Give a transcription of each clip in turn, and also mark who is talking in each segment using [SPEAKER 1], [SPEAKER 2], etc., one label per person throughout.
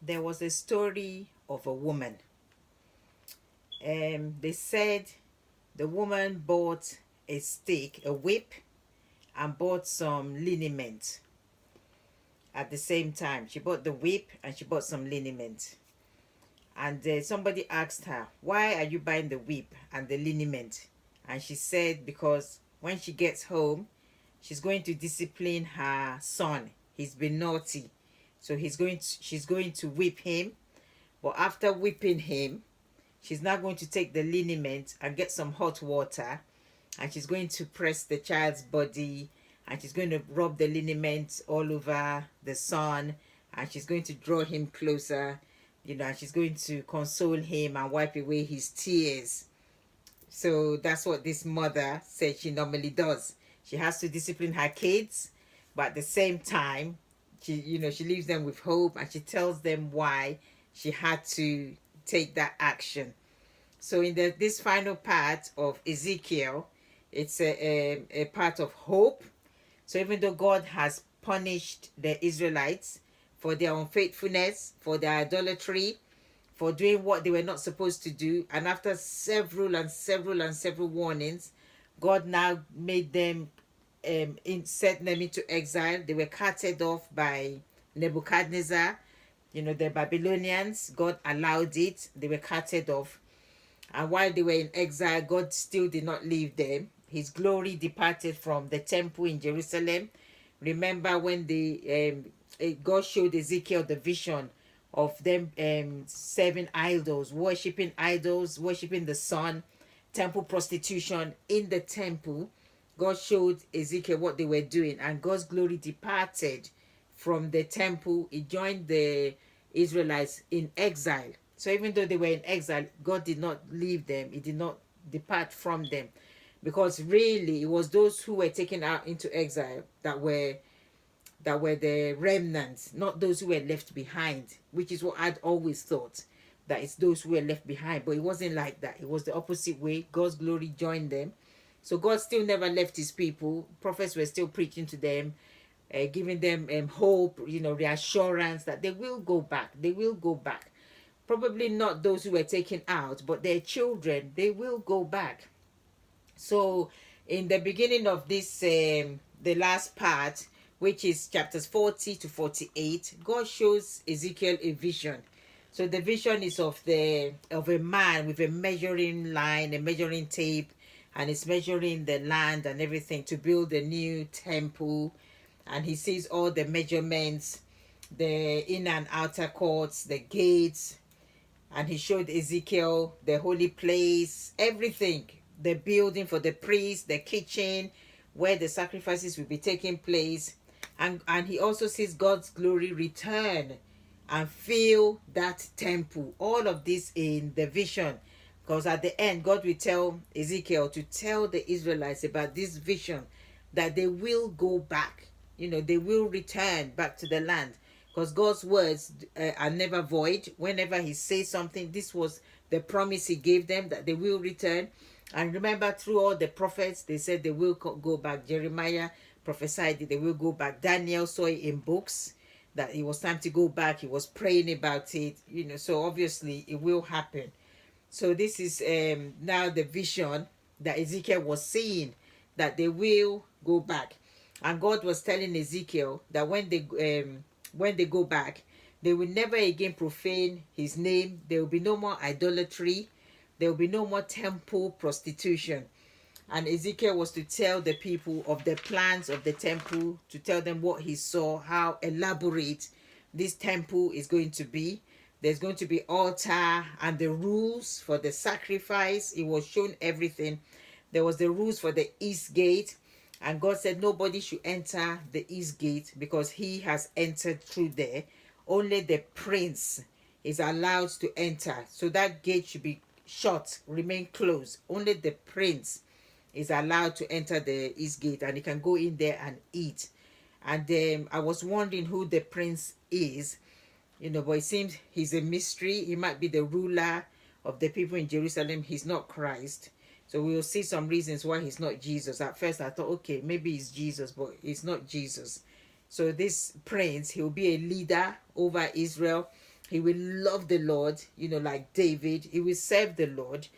[SPEAKER 1] there was a story of a woman. They said the woman bought a stick, a whip, and bought some liniment at the same time. She bought the whip and she bought some liniment. And somebody asked her, "Why are you buying the whip and the liniment?" And she said, "Because when she gets home, she's going to discipline her son. He's been naughty. So she's going to whip him. But after whipping him, she's now going to take the liniment and get some hot water, and she's going to press the child's body, and she's going to rub the liniment all over the son, and she's going to draw him closer, and she's going to console him and wipe away his tears." So that's what this mother said she normally does. She has to discipline her kids, but at the same time, she leaves them with hope, and she tells them why she had to take that action. So in this final part of Ezekiel, it's a part of hope. So even though God has punished the Israelites for their unfaithfulness, for their idolatry, for doing what they were not supposed to do, and after several and several and several warnings, God now made them sent them into exile. They were carted off by Nebuchadnezzar, the Babylonians. God allowed it. They were carted off. And while they were in exile, God still did not leave them. His glory departed from the temple in Jerusalem. Remember when God showed Ezekiel the vision of them serving idols, worshiping the sun, temple prostitution in the temple. God showed Ezekiel what they were doing, and God's glory departed from the temple. It joined the Israelites in exile. So even though they were in exile, God did not leave them. He did not depart from them, because really it was those who were taken out into exile that were the remnants, not those who were left behind, which is what I'd always thought, that it's those who were left behind. But it wasn't like that. It was the opposite way. God's glory joined them. So God still never left his people. Prophets were still preaching to them, giving them hope, reassurance that they will go back. They will go back. Probably not those who were taken out, but their children, they will go back. So in the beginning of this, the last part, which is chapters 40 to 48, God shows Ezekiel a vision. So the vision is of a man with a measuring line, a measuring tape, and it's measuring the land and everything to build a new temple. And he sees all the measurements, the inner and outer courts, the gates, and he showed Ezekiel the holy place, everything, the building for the priest, the kitchen, where the sacrifices will be taking place. And he also sees God's glory return and fill that temple. All of this in the vision. Because at the end, God will tell Ezekiel to tell the Israelites about this vision, that they will go back. They will return back to the land. Because God's words are never void. Whenever he says something, this was the promise he gave them, that they will return. And remember, through all the prophets, they said they will go back. Jeremiah prophesied that they will go back. Daniel saw it in books that it was time to go back. He was praying about it. So obviously it will happen. So this is now the vision that Ezekiel was seeing, that they will go back. And God was telling Ezekiel that when they go back, they will never again profane his name. There will be no more idolatry. There will be no more temple prostitution. And Ezekiel was to tell the people of the plans of the temple, to tell them what he saw, how elaborate this temple is going to be. There's going to be altar and the rules for the sacrifice. It was shown everything. There was the rules for the east gate. And God said nobody should enter the east gate because he has entered through there. Only the prince is allowed to enter. So that gate should be shut, remain closed. Only the prince is allowed to enter the east gate, and he can go in there and eat. And I was wondering who the prince is, but it seems he's a mystery. He might be the ruler of the people in Jerusalem. He's not Christ. So we will see some reasons why he's not Jesus. At first I thought, okay, maybe he's Jesus, but he's not Jesus. So this prince, he'll be a leader over Israel. He will love the Lord, like David. He will serve the Lord.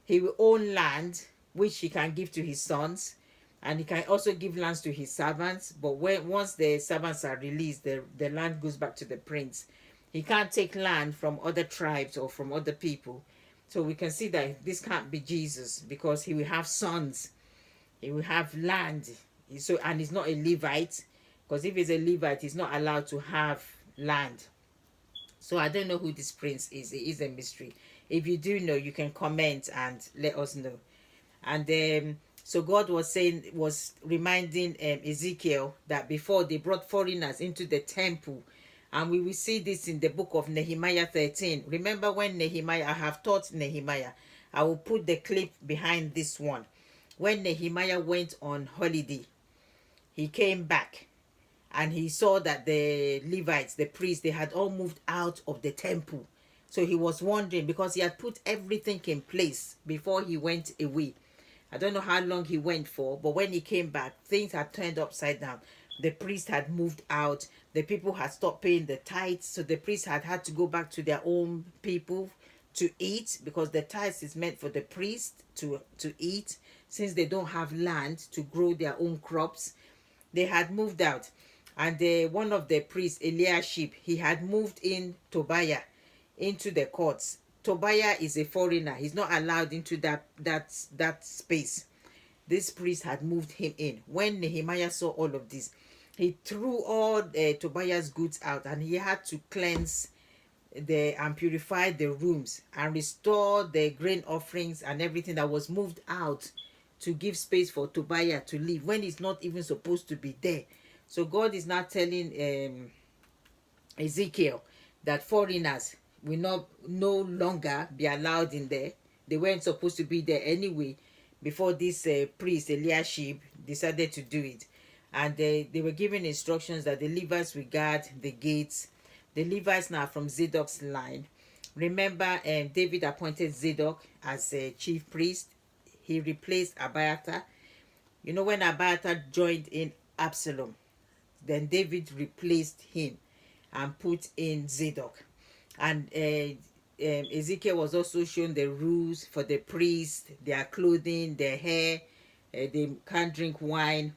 [SPEAKER 1] He will own land, which he can give to his sons, and he can also give lands to his servants. But once the servants are released, the land goes back to the prince. He can't take land from other tribes or from other people. So we can see that this can't be Jesus, because he will have sons, he will have land. So, and he's not a Levite, because if he's a Levite, he's not allowed to have land. So I don't know who this prince is. It is a mystery. If you do know, you can comment and let us know. And so God was reminding Ezekiel that before they brought foreigners into the temple. And we will see this in the book of Nehemiah 13. Remember when Nehemiah, I have taught Nehemiah. I will put the clip behind this one. When Nehemiah went on holiday, he came back and he saw that the Levites, the priests, they had all moved out of the temple. So he was wondering, because he had put everything in place before he went away. I don't know how long he went for, but when he came back, things had turned upside down. The priest had moved out. The people had stopped paying the tithes. So the priests had to go back to their own people to eat, because the tithes is meant for the priest to eat, since they don't have land to grow their own crops. They had moved out. And one of the priests, Eliashib, he had moved in Tobiah into the courts. Tobiah is a foreigner. He's not allowed into that space. This priest had moved him in. When Nehemiah saw all of this, he threw all Tobiah's goods out, and he had to cleanse and purify the rooms and restore the grain offerings and everything that was moved out, to give space for Tobiah to live when he's not even supposed to be there. So God is now telling Ezekiel that foreigners will no longer be allowed in there. They weren't supposed to be there anyway, before this priest Eliashib decided to do it. And they were given instructions that the Levites will guard the gates. The Levites now from Zadok's line. Remember, David appointed Zadok as a chief priest. He replaced Abiathar. When Abiathar joined in Absalom, then David replaced him and put in Zadok. And Ezekiel was also shown the rules for the priests, their clothing, their hair. They can't drink wine.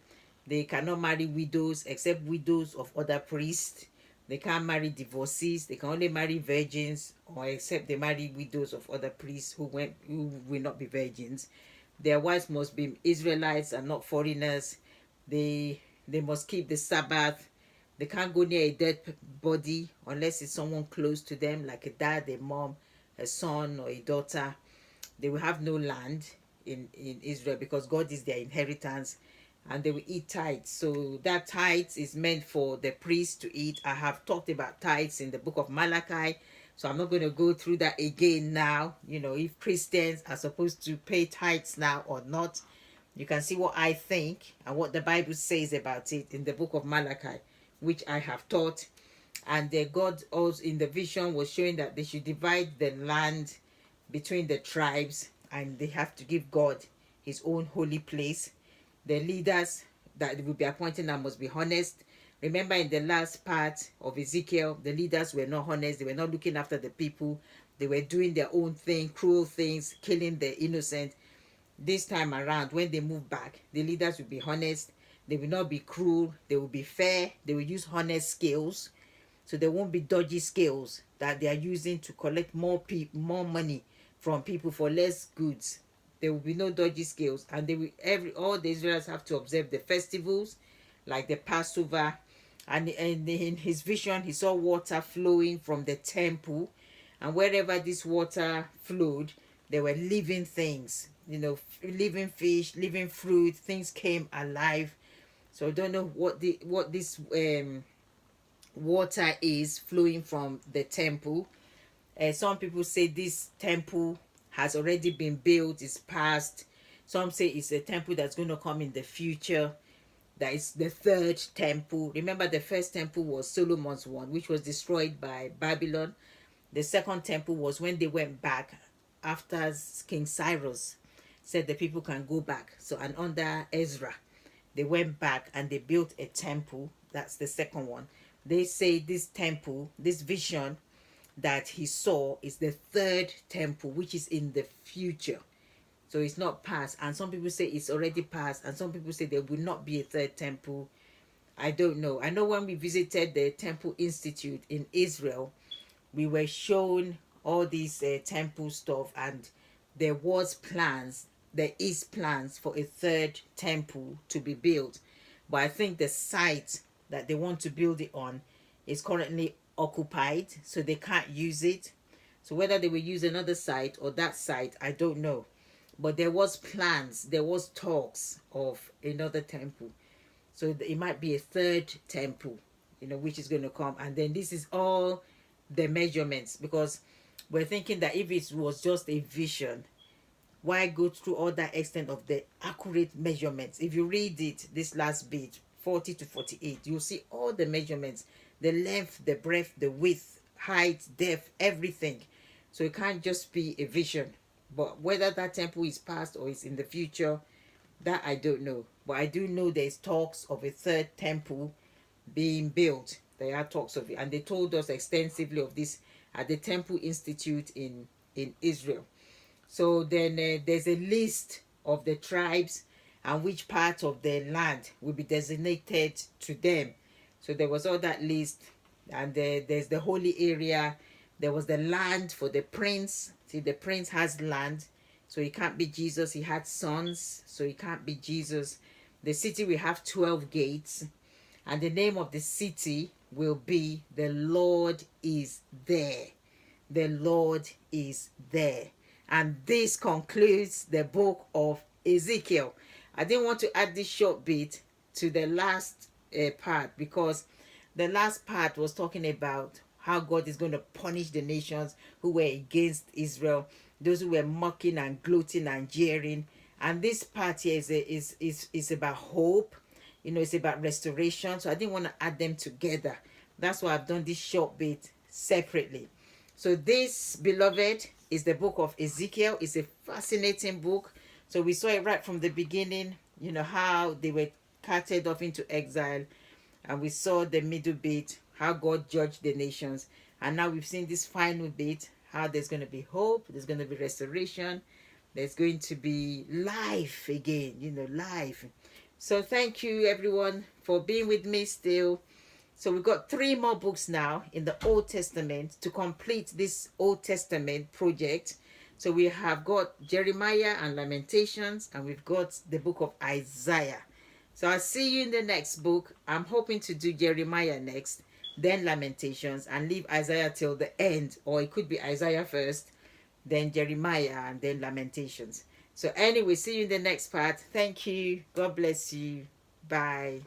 [SPEAKER 1] They cannot marry widows except widows of other priests. They can't marry divorcees. They can only marry virgins, or except they marry widows of other priests who will not be virgins. Their wives must be Israelites and not foreigners. They must keep the Sabbath. They can't go near a dead body unless it's someone close to them, like a dad, a mom, a son, or a daughter. They will have no land in Israel, because God is their inheritance, and they will eat tithes. So that tithes is meant for the priests to eat. I have talked about tithes in the book of Malachi, so I'm not going to go through that again now. If Christians are supposed to pay tithes now or not. You can see what I think and what the Bible says about it in the book of Malachi, which I have taught. And God also in the vision was showing that they should divide the land between the tribes, and they have to give God his own holy place. The leaders that will be appointed now must be honest. Remember, in the last part of Ezekiel, the leaders were not honest. They were not looking after the people. They were doing their own thing, cruel things, killing the innocent. This time around, when they move back, the leaders will be honest. They will not be cruel. They will be fair. They will use honest scales. So there won't be dodgy scales that they are using to collect more money from people for less goods. There will be no dodgy scales. And they will all the Israelites have to observe the festivals, like the Passover. And in his vision, he saw water flowing from the temple. And wherever this water flowed, there were living things, living fish, living fruit. Things came alive. So I don't know what this water is flowing from the temple. Some people say this temple has already been built, it's past. Some say it's a temple that's going to come in the future. That is the third temple. Remember, the first temple was Solomon's one, which was destroyed by Babylon. The second temple was when they went back after King Cyrus said the people can go back. So, and under Ezra, they went back and they built a temple. That's the second one. They say this temple, this vision, that he saw is the third temple, which is in the future. So it's not past. And some people say it's already past, and some people say there will not be a third temple. I don't know. I know when we visited the Temple Institute in Israel, we were shown all these temple stuff, and there was plans, there is plans for a third temple to be built. But I think the site that they want to build it on is currently occupied, so they can't use it. So whether they will use another site or that site, I don't know. But there was plans, there was talks of another temple. So it might be a third temple, which is going to come. And then this is all the measurements, because we're thinking that if it was just a vision, why go through all that extent of the accurate measurements? If you read it, this last bit, 40 to 48, you'll see all the measurements, the length, the breadth, the width, height, depth, everything. So it can't just be a vision. But whether that temple is past or is in the future, that I don't know. But I do know there's talks of a third temple being built. There are talks of it, and they told us extensively of this at the Temple Institute in Israel. So then there's a list of the tribes and which part of the land will be designated to them. So there was all that list, and there's the holy area. There was the land for the prince. See, the prince has land, so he can't be Jesus. He had sons, so he can't be Jesus. The city will have 12 gates, and the name of the city will be The Lord is There. The Lord is There. And this concludes the book of Ezekiel. I didn't want to add this short bit to the last part, because the last part was talking about how God is going to punish the nations who were against Israel, those who were mocking and gloating and jeering. And this part here is about hope. It's about restoration. So I didn't want to add them together. That's why I've done this short bit separately. So this, beloved, is the book of Ezekiel. It's a fascinating book. So we saw it right from the beginning, how they were carted off into exile. And we saw the middle bit, how God judged the nations. And now we've seen this final bit, how there's going to be hope, there's going to be restoration, there's going to be life again, life. So thank you, everyone, for being with me still. So we've got 3 more books now in the Old Testament to complete this Old Testament project. So we have got Jeremiah and Lamentations, and we've got the book of Isaiah. So I'll see you in the next book. I'm hoping to do Jeremiah next, then Lamentations, and leave Isaiah till the end. Or it could be Isaiah first, then Jeremiah, and then Lamentations. So anyway, see you in the next part. Thank you. God bless you. Bye.